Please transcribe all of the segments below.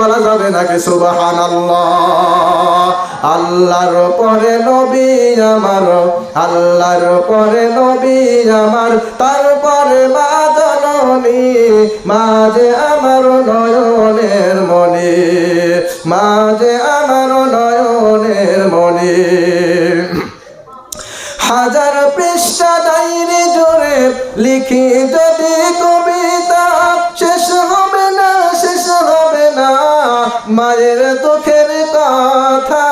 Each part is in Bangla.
বলা যাবে নাকি সুবহানাল্লাহ? আল্লাহর পরে নবী আমার, আল্লাহর পরে নবী আমার, তারপরে মা জননী, মা যে আমার নয়নের মনি, মা যে আমার নয়নের মনি। হাজার পৃষ্ঠা ডায়েরি জুড়ে লিখি যদি কবিতা, শেষ হবে না, শেষ হবে না মায়ের দুঃখের কথা,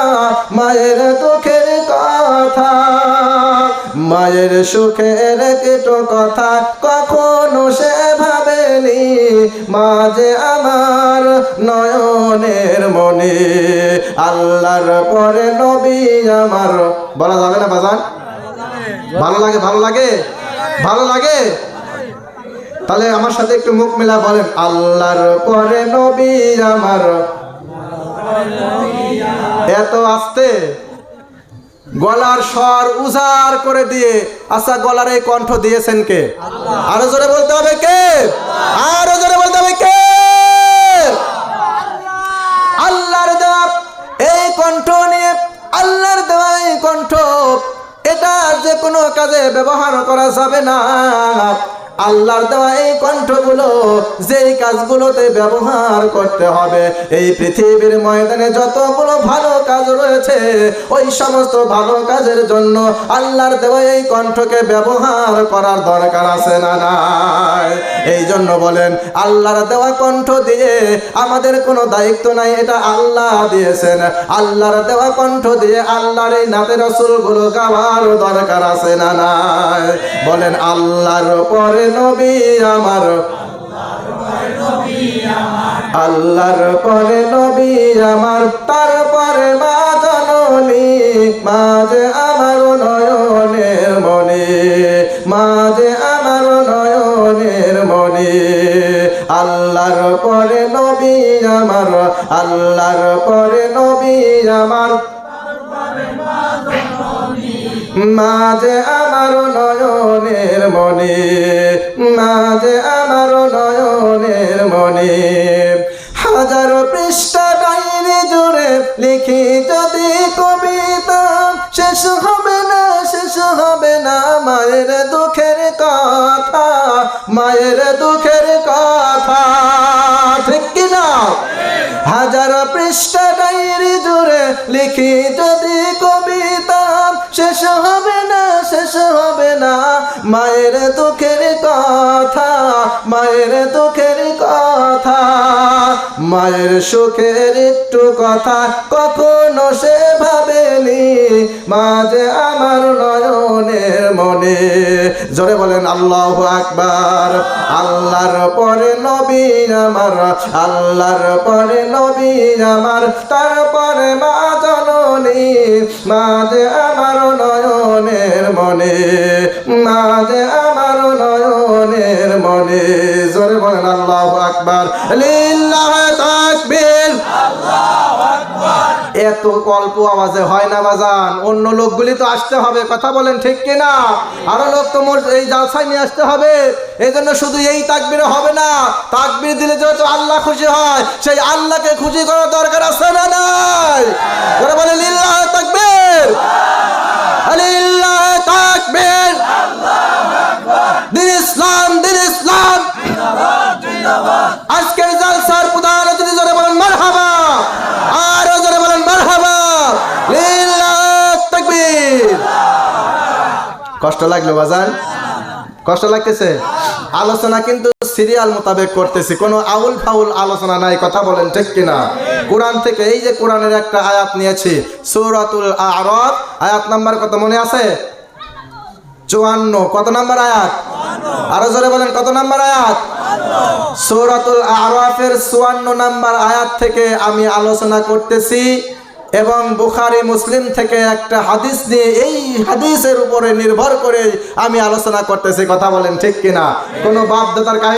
মায়ের দুঃখের কথা। মায়ের সুখের একটু কথা কখনো সে ভাবেনি, মা যে আমার নয়নের মনি। আল্লাহর পরে নবী আমার। বলা যাবে না বাজান? ভালো লাগে? ভালো লাগে? ভালো লাগে? তাহলে আমার সাথে একটু মুখ মেলা বলেন, আল্লাহর পরে নবী আমার। এত আস্তে গলার স্বর উজাড় করে দিয়ে, আচ্ছা গলার এই কণ্ঠ দিয়েছেন কে? আরো জোরে বলতে হবে কে? আরো জোরে বলতে হবে কে? আল্লাহর দেওয়া এই কণ্ঠ নিয়ে, আল্লাহর দেওয়া এই কণ্ঠ, এটা যে কোনো কাজে ব্যবহার করা যাবে না। আল্লাহর দেওয়া এই কণ্ঠগুলো যেই কাজগুলোতে ব্যবহার করতে হবে, এই পৃথিবীর ময়দানে যতগুলো ভালো কাজ রয়েছে, ওই সমস্ত ভালো কাজের জন্য আল্লাহর দেওয়া এই কণ্ঠকে ব্যবহার করার দরকার আছে না নাই? এই জন্য বলেন, আল্লাহর দেওয়া কণ্ঠ দিয়ে আমাদের কোনো দায়িত্ব নাই, এটা আল্লাহ দিয়েছেন। আল্লাহর দেওয়া কণ্ঠ দিয়ে আল্লাহর এই নাতে রাসূলগুলো গাওয়ার দরকার আছে না নাই? বলেন, আল্লাহর পরে নবী আমার, আল্লাহর পরে নবী আমার, তারপরে মা জননী, মা যে আমার নয়নের মনি, মা যে আমার নয়নের মনি। আল্লাহর পরে নবী আমার, আল্লাহর পরে নবী আমার, মা যে আমার নয়নের মনি, মা যে আমার নয়নের মনি। হাজার পৃষ্ঠা ডায়েরি জুড়ে লিখি যদি কবিতা, শেষ হবে না, শেষ হবে না মায়ের দুঃখের কথা, মায়ের দুঃখের কথা। ঠিক কিনা? হাজার পৃষ্ঠা ডায়েরি জুড়ে লিখি যদি কবিতা, শেষ হবে না, শেষ হবে না মায়ের দুঃখের কথা, মায়ের দুঃখের কথা। মায়ের সুখের একটু কথা কখনো সে ভাবেনি, মা যে আমার নয়নের মনে। জোরে বলেন আল্লাহু আকবার। আল্লাহর পরে নবী আমার, আল্লাহর পরে নবী আমার, তারপরে মা জননী, মা যে আমার নয়নের মনে, মা যে আমার নয়নের মনে। জোরে বলেন আল্লাহু আকবার, লিল্লাহি তাকবীর, আল্লাহু আকবার। এত অল্প আওয়াজে হয় না বাজান, অন্য লোকগুলি তো আসতে হবে, কথা বলেন ঠিক কিনা? আরো লোক তো এই জালসায় নিয়ে আসতে হবে। এই জন্য শুধু এই তাকবীরে হবে না, তাকবীর দিলে যেহেতু আল্লাহ খুশি হয়, সেই আল্লাহকে খুশি করার দরকার আছে না নাই? ওরা বলে লিল্লাহি তাকবীর, লিল্লাহি তাকবীর, আল্লাহু আকবার। দিন ইসলাম, দিন ইসলাম জিন্দাবাদ, জিন্দাবাদ। আজকের জালসার প্রধান অতিথি জোরে বলেন মারহাবা, আরো জোরে বলেন মারহাবা, লিল্লাহি তাকবীর। কষ্ট লাগলো বাজান? কষ্ট লাগতেছে? আলোচনা কিন্তু সিরিয়াল মোতাবেক করতেছি, কোনো আউল ফাউল আলোচনা নাই, কথা বলেন ঠিক কিনা? কোরআন থেকে এই যে কোরআনের একটা আয়াত নিয়েছি, সূরাতুল আ'রাফ, আয়াত নাম্বার কত মনে আছে? 54। কত নাম্বার আয়াত? আরো জোরে বলেন কত নাম্বার আয়াত? সূরাতুল আ'রাফের 54 নাম্বার আয়াত থেকে আমি আলোচনা করতেছি, এবং বুখারী মুসলিম থেকে একটা হাদিস নিয়ে এই হাদিসের উপরে নির্ভর করে আমি আলোচনা করতেছি, কথা বলেন ঠিক কিনা? কোনো বাপ দাদার